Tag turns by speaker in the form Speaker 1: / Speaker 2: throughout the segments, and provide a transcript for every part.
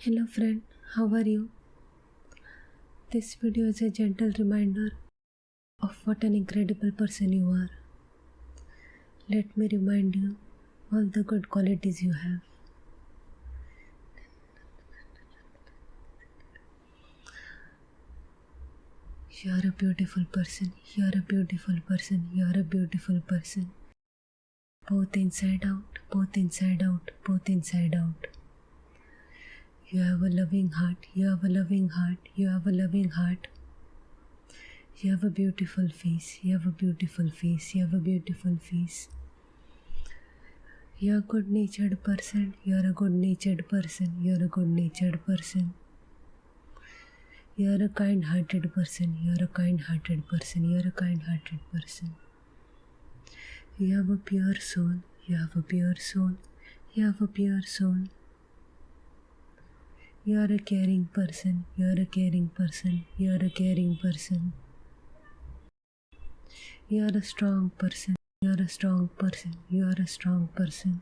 Speaker 1: Hello friend, how are you? This video is a gentle reminder of what an incredible person you are. Let me remind you all the good qualities you have. You are a beautiful person, you are a beautiful person, you are a beautiful person. Both inside out, both inside out, both inside out. You have a loving heart, you have a loving heart, you have a loving heart. You have a beautiful face, you have a beautiful face, you have a beautiful face. You are a good natured person, you are a good natured person, you are a good natured person. You are a kind hearted person, you are a kind hearted person, you are a kind hearted person. You have a pure soul, you have a pure soul, you have a pure soul. You are a caring person, you are a caring person, you are a caring person. You are a strong person, you are a strong person, you are a strong person.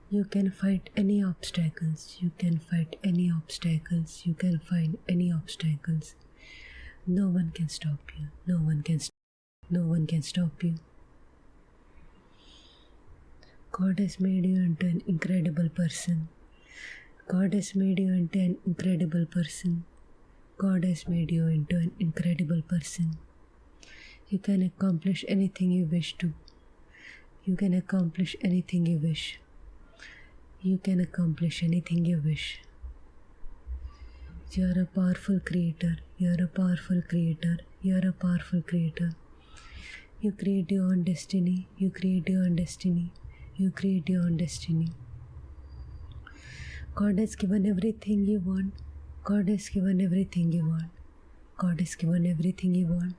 Speaker 1: You can fight any obstacles, you can fight any obstacles, you can find any obstacles. No one can stop you, no one can stop you. God has made you into an incredible person. God has made you into an incredible person. God has made you into an incredible person. You can accomplish anything you wish to. You can accomplish anything you wish. You can accomplish anything you wish. You are a powerful creator. You are a powerful creator. You are a powerful creator. You create your own destiny. You create your own destiny. You create your own destiny. God has given everything you want. God has given everything you want. God has given everything you want.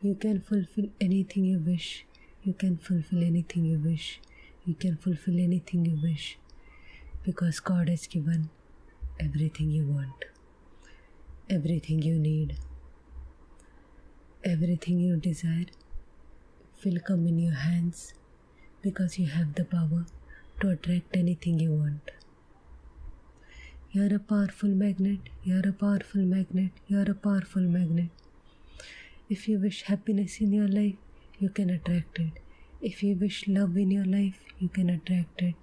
Speaker 1: You can fulfill anything you wish. You can fulfill anything you wish. You can fulfill anything you wish. Because God has given everything you want. Everything you need. Everything you desire will come in your hands because you have the power to attract anything you want. You are a powerful magnet. You are a powerful magnet. You are a powerful magnet. If you wish happiness in your life, you can attract it. If you wish love in your life, you can attract it.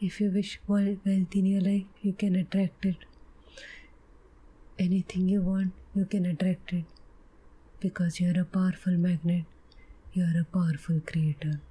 Speaker 1: If you wish wealth in your life, you can attract it. Anything you want, you can attract it. Because you are a powerful magnet. You are a powerful creator.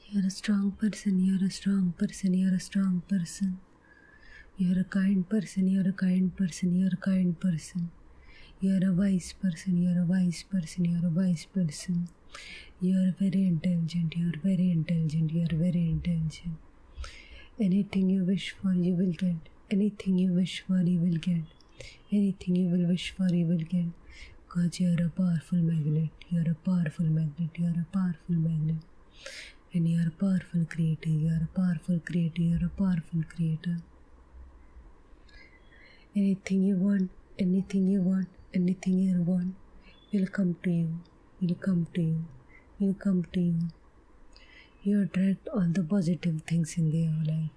Speaker 1: You're a strong person, you're a strong person, you're a strong person. You're a kind person, you're a kind person, you're a kind person. You're a wise person, you're a wise person, you're a wise person. You're very intelligent, you're very intelligent, you're very intelligent. Anything you wish for, you will get. Anything you wish for, you will get. Anything you will wish for, you will get. Because you're a powerful magnet, you're a powerful magnet, you're a powerful magnet. And you're a powerful creator, you're a powerful creator, you're a powerful creator. Anything you want, anything you want, anything you want will come to you, will come to you, will come to you. You attract all the positive things in your life.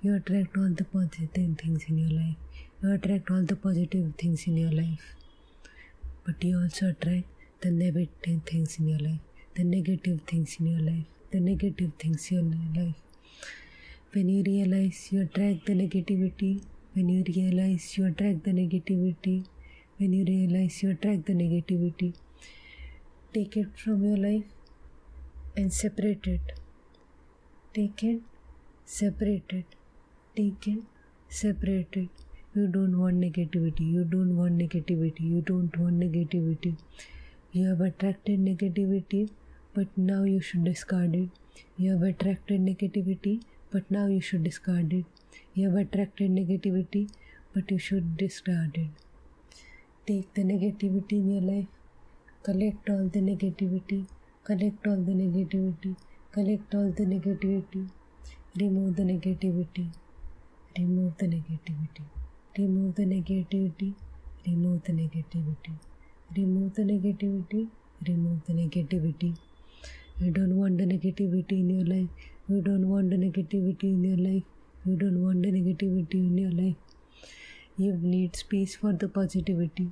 Speaker 1: You attract all the positive things in your life. You attract all the positive things in your life. But you also attract the negative things in your life, the negative things in your life, the negative things in your life. When you realize you attract the negativity, when you realize you attract the negativity, when you realize you attract the negativity, take it from your life and separate it. Take it, separate it. Take it, separate it. You don't want negativity. You don't want negativity. You don't want negativity. You have attracted negativity, but now you should discard it. You have attracted negativity, but now you should discard it. You have attracted negativity, but you should discard it. Take the negativity in your life. Collect all the negativity. Collect all the negativity. Collect all the negativity. Remove the negativity. Remove the negativity. Remove the negativity. Remove the negativity. Remove the negativity. Remove the negativity. You don't want the negativity in your life. You don't want the negativity in your life. You don't want the negativity in your life. You need space for the positivity.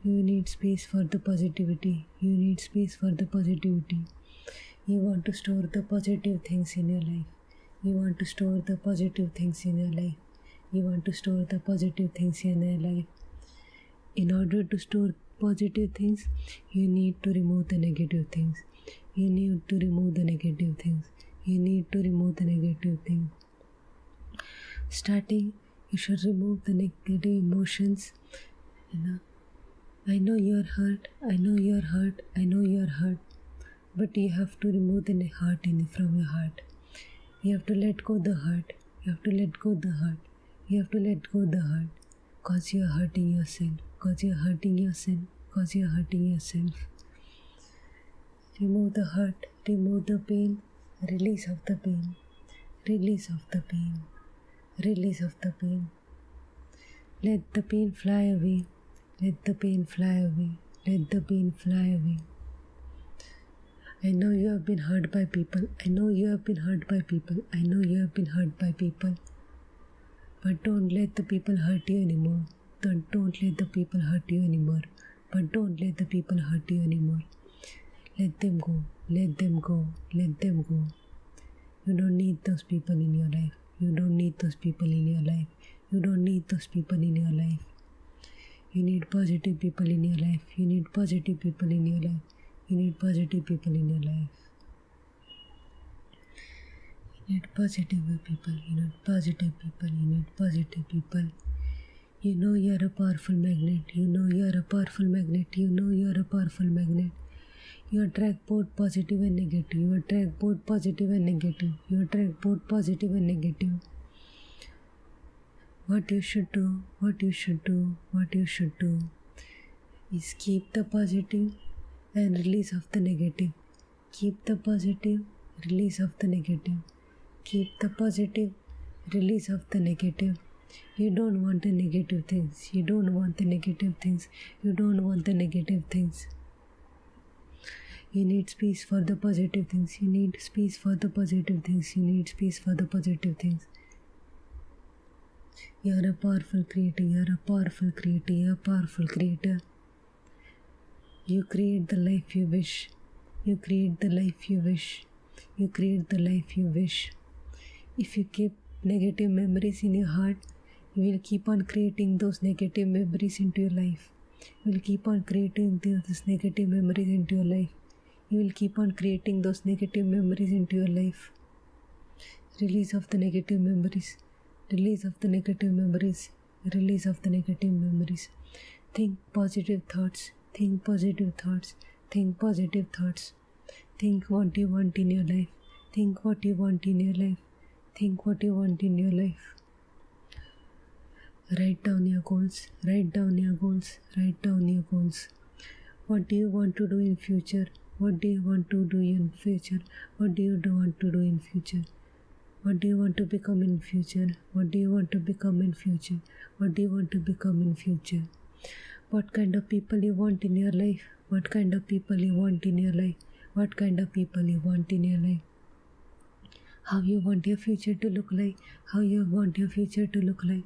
Speaker 1: You need space for the positivity. You need space for the positivity. You want to store the positive things in your life. You want to store the positive things in your life. You want to store the positive things in your life. In order to store positive things, you need to remove the negative things. You need to remove the negative things. You need to remove the negative things. Starting, you should remove the negative emotions. I know you're hurt. I know you're hurt. I know you're hurt. But you have to remove the hurt from your heart. You have to let go the hurt. You have to let go the hurt. You have to let go the hurt. Because you're hurting yourself. Because you're hurting yourself. Because you're hurting yourself. Remove the hurt. Remove the pain. Release of the pain. Release of the pain. Release of the pain. Let the pain fly away. Let the pain fly away. Let the pain fly away. I know you have been hurt by people. I know you have been hurt by people. I know you have been hurt by people. But don't let the people hurt you anymore. Don't let the people hurt you anymore. But don't let the people hurt you anymore. Let them go. Let them go. Let them go. You don't need those people in your life. You don't need those people in your life. You don't need those people in your life. You need positive people in your life. You need positive people in your life. You need positive people in your life. You need positive people. You need positive people. You need positive people. You know you are a powerful magnet. You know you are a powerful magnet. You know you are a powerful magnet. You attract both positive and negative. You attract both positive and negative. You attract both positive and negative. What you should do, what you should do, what you should do is keep the positive and release of the negative. Keep the positive, release of the negative. Keep the positive, release of the negative. You don't want the negative things. You don't want the negative things. You don't want the negative things. You need space for the positive things. You need space for the positive things. You need space for the positive things. You are a powerful creator. You are a powerful creator. You are a powerful creator. You create the life you wish. You create the life you wish. You create the life you wish. If you keep negative memories in your heart, you will keep on creating those negative memories into your life. You will keep on creating those negative memories into your life. You will keep on creating those negative memories into your life. Release of the negative memories. Release of the negative memories. Release of the negative memories. Think positive thoughts. Think positive thoughts. Think positive thoughts. Think what you want in your life. Think what you want in your life. Think what you want in your life. Write down your goals. Write down your goals. Write down your goals. What do you want to do in future? What do you want to do in future? What do you want to do in future? What do you want to become in future? What do you want to become in future? What do you want to become in future? What kind of people you want in your life? What kind of people you want in your life? What kind of people you want in your life? How you want your future to look like? How you want your future to look like?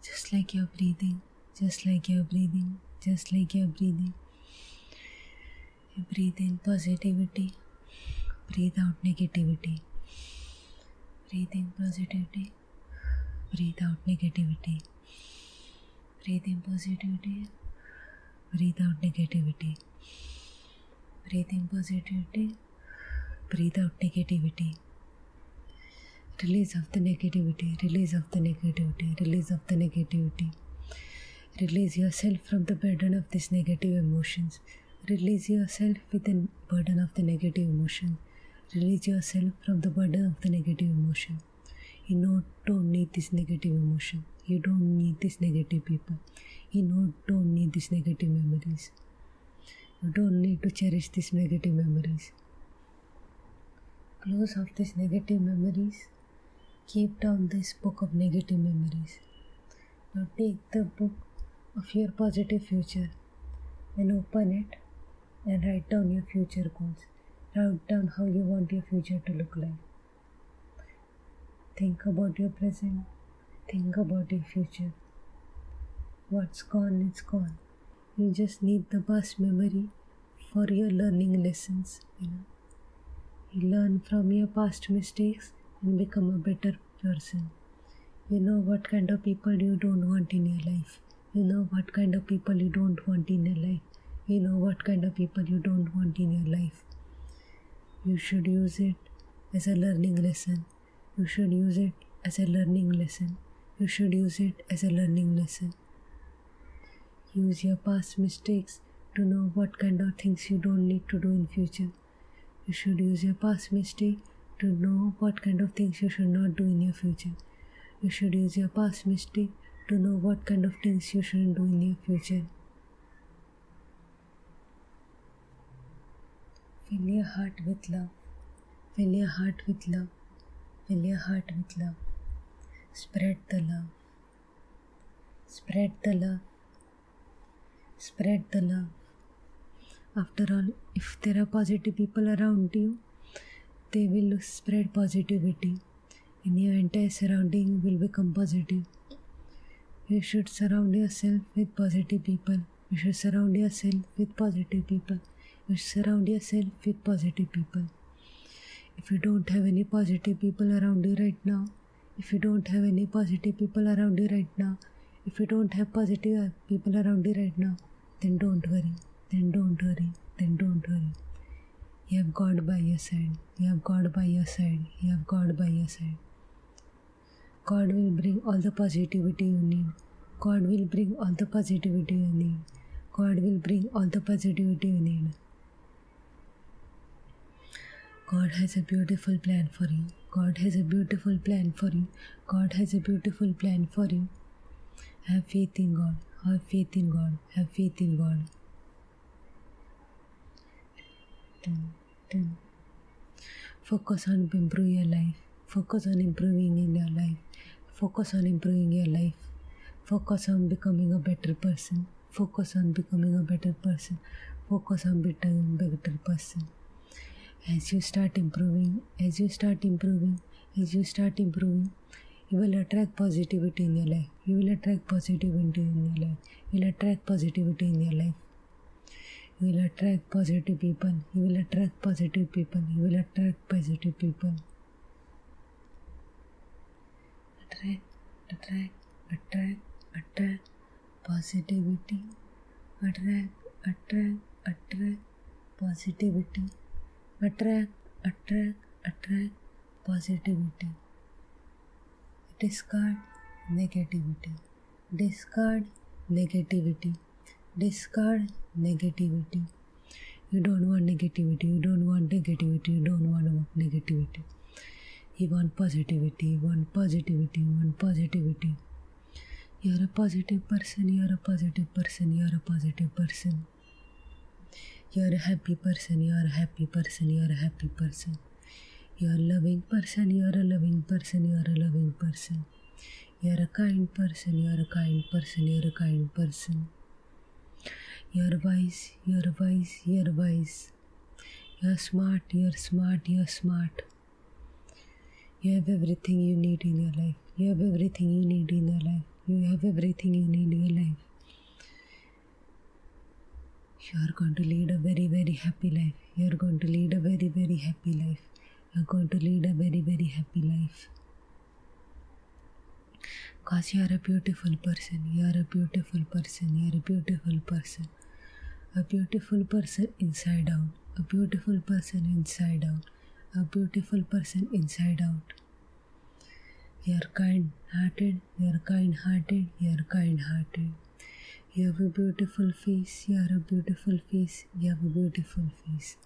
Speaker 1: Just like you're breathing, just like you're breathing, just like you're breathing. You breathe in positivity, breathe out negativity. Breathe in positivity, breathe out negativity. Breathe in positivity, breathe out negativity. Breathe in positivity, breathe out negativity. Release of the negativity, release of the negativity, release of the negativity. Release yourself from the burden of these negative emotions. Release yourself with the burden of the negative emotion. Release yourself from the burden of the negative emotion. You don't need this negative emotion. You don't need these negative people. You don't need these negative memories. You don't need to cherish these negative memories. Close off these negative memories. Keep down this book of negative memories. Now take the book of your positive future and open it and write down your future goals. Write down how you want your future to look like. Think about your present. Think about your future. What's gone, it's gone. You just need the past memory for your learning lessons. You learn from your past mistakes and become a better person. You know what kind of people you don't want in your life. You know what kind of people you don't want in your life. You know what kind of people you don't want in your life. You should use it as a learning lesson. You should use it as a learning lesson. You should use it as a learning lesson. Use your past mistakes to know what kind of things you don't need to do in future. You should use your past mistake to know what kind of things you should not do in your future. You should use your past mistake to know what kind of things you shouldn't do in your future. Fill your heart with love. Fill your heart with love. Fill your heart with love. Spread the love. Spread the love. Spread the love. After all, if there are positive people around you, they will spread positivity and your entire surrounding will become positive. You should surround yourself with positive people. You should surround yourself with positive people. You should surround yourself with positive people. If you don't have any positive people around you right now, if you don't have any positive people around you right now, if you don't have positive people around you right now, then don't worry. Then don't worry. Then don't worry. You have God by your side. You have God by your side. You have God by your side. God will bring all the positivity you need. God will bring all the positivity you need. God will bring all the positivity you need. God has a beautiful plan for you. God has a beautiful plan for you. God has a beautiful plan for you. Have faith in God. Have faith in God. Have faith in God. Focus on improving your life. Focus on improving in your life. Focus on improving your life. Focus on becoming a better person. Focus on becoming a better person. Focus on becoming a better person. As you start improving, you will attract positivity in your life. You will attract positivity in your life. You will attract positivity in your life. You will attract positive people. You will attract positive people. You will attract positive people. Attract positivity. Attract positivity. Attract positivity. Discard negativity. Discard negativity. Discard negativity. You don't want negativity. You don't want negativity. You don't want negativity. You want positivity. You want positivity. You want positivity. You're a positive person, you're a positive person, you're a positive person. You're a happy person, you're a happy person, you're a happy person. You're a loving person, you're a loving person, you're a loving person. You're a kind person, you're a kind person, you're a kind person. You're wise, you're wise, you're wise. You're smart, you're smart, you're smart. You have everything you need in your life. You have everything you need in your life. You have everything you need in your life. You are going to lead a very, very happy life. You are going to lead a very, very happy life. You are going to lead a very, very happy life. Because you are a beautiful person. You are a beautiful person. You are a beautiful person. A beautiful person inside out. A beautiful person inside out. A beautiful person inside out. You are kind-hearted. You are kind-hearted. You are kind-hearted. You have a beautiful face. You are a beautiful face. You have a beautiful face.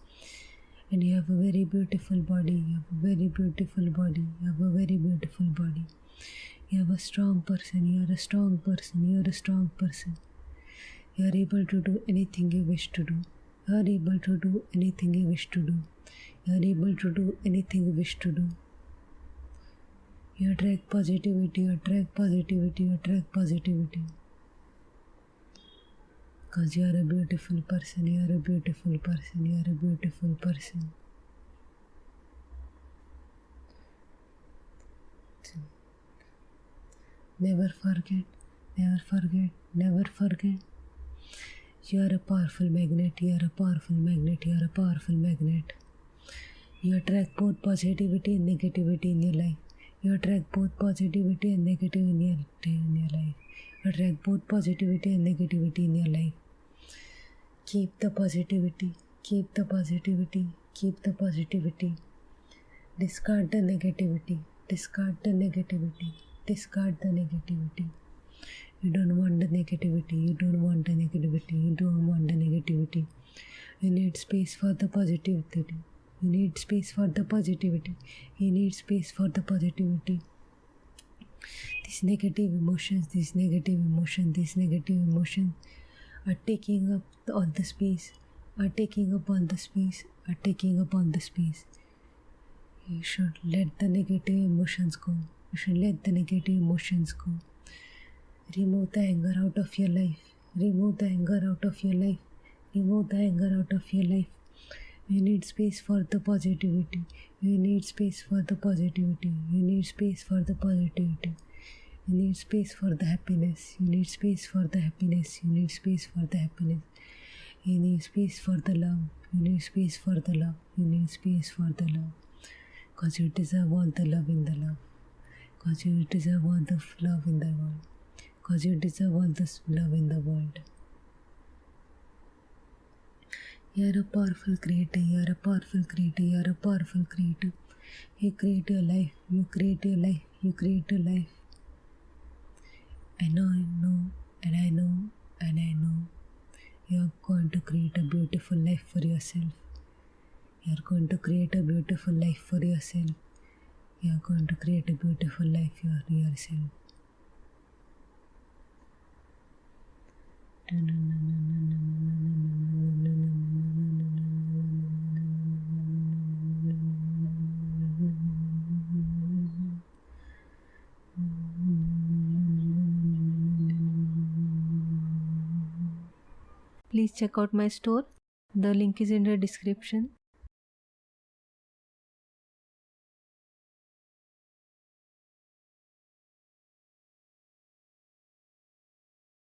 Speaker 1: And you have a very beautiful body. You have a very beautiful body. You have a very beautiful body. You have a strong person. You are a strong person. You are a strong person. You are able to do anything you wish to do. You are able to do anything you wish to do. You are able to do anything you wish to do. You attract positivity. You attract positivity. You attract positivity. Because you are a beautiful person. You are a beautiful person. You are a beautiful person. Never forget. Never forget. Never forget. You are a powerful magnet. You are a powerful magnet. You are a powerful magnet. You attract both positivity and negativity in your life. You attract both positivity and negativity in your life. You attract both positivity and negativity in your life. Keep the positivity. Keep the positivity. Keep the positivity. Discard the negativity. Discard the negativity. Discard the negativity. You don't want the negativity. You don't want the negativity. You don't want the negativity. You need space for the positivity. You need space for the positivity. You need space for the positivity. These negative emotions are taking up all the space. Are taking up all the space. Are taking up all the space. You should let the negative emotions go. You should let the negative emotions go. Remove the anger out of your life. Remove the anger out of your life. Remove the anger out of your life. You need space for the positivity. You need space for the positivity. You need space for the positivity. You need space for the happiness. You need space for the happiness. You need space for the happiness. You need space for the love. You need space for the love. You need space for the love. Because you deserve all the love in the love. Because you deserve all the love in the world. Because you deserve all this love in the world. You are a powerful creator. You are a powerful creator. You are a powerful creator. You create your life. You create your life. You create your life. I know, and I know, and I know. You are going to create a beautiful life for yourself. You are going to create a beautiful life for yourself. You are going to create a beautiful life for yourself. Please check out my store. The link is in the description.